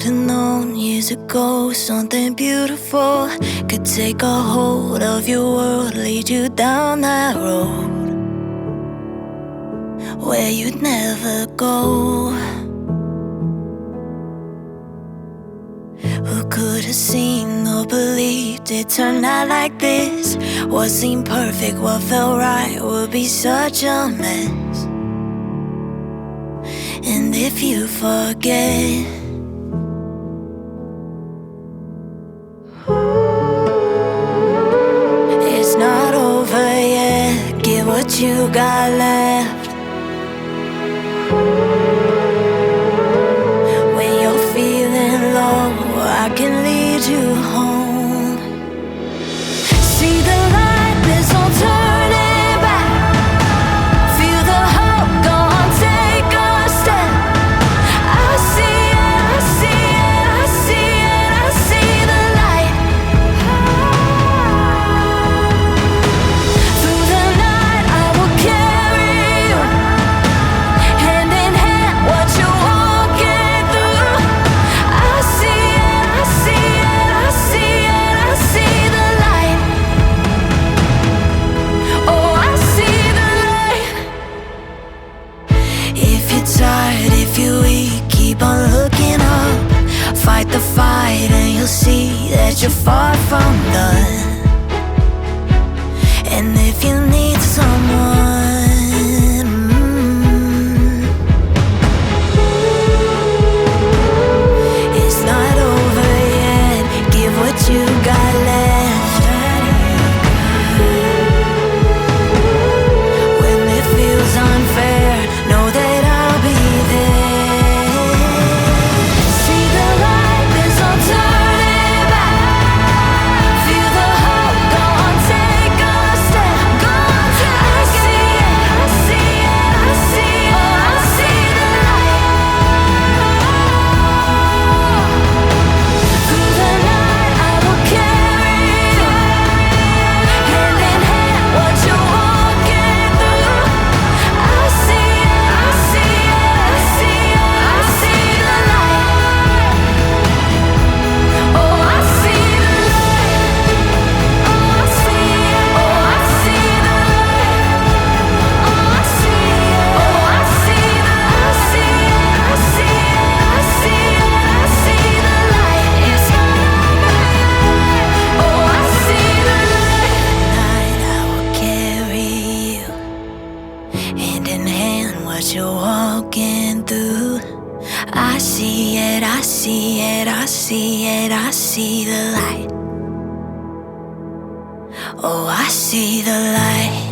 should've known years ago something beautiful could take a hold of your world, lead you down that road where you'd never go. Who could have seen or believed it turned out like this? What seemed perfect, what felt right would be such a mess. And if you forget, it's not over yet. Get what you got left. When you're feeling low, I can lead you home. See the light, there's no turning back. Feel the hope, go on, take a step. I see it, I see it, I see it, I see the light. Through the night I will carry you, hand in hand what you're walking through. I see it, I see it, I see it, I see the light. Oh, I see the light. If you're tired, if you're weak, keep on looking up. Fight the fight and you'll see that you're far from done. And if you need someone, it's not over yet. Give what you got left. When it feels unfair, know that I'll be there. See the light, there's no turning back. Feel the hope, go on, take a step. Go on, take I see it, I see it, I see it, oh, I see the light. Through the night I will carry you, hand in hand what you're walking through. I see it, I see it, I see it, I see the light. Oh, I see the light. Oh, I see it. Oh, I see the light. Oh, I see it. Oh, I see the, I see it, I see it, I see it, I see the light. It's not over yet. Oh, I see the light. Night I will carry you, hand in hand what you're walking through. I see it, I see it, I see it, I see the light. Oh, I see the light.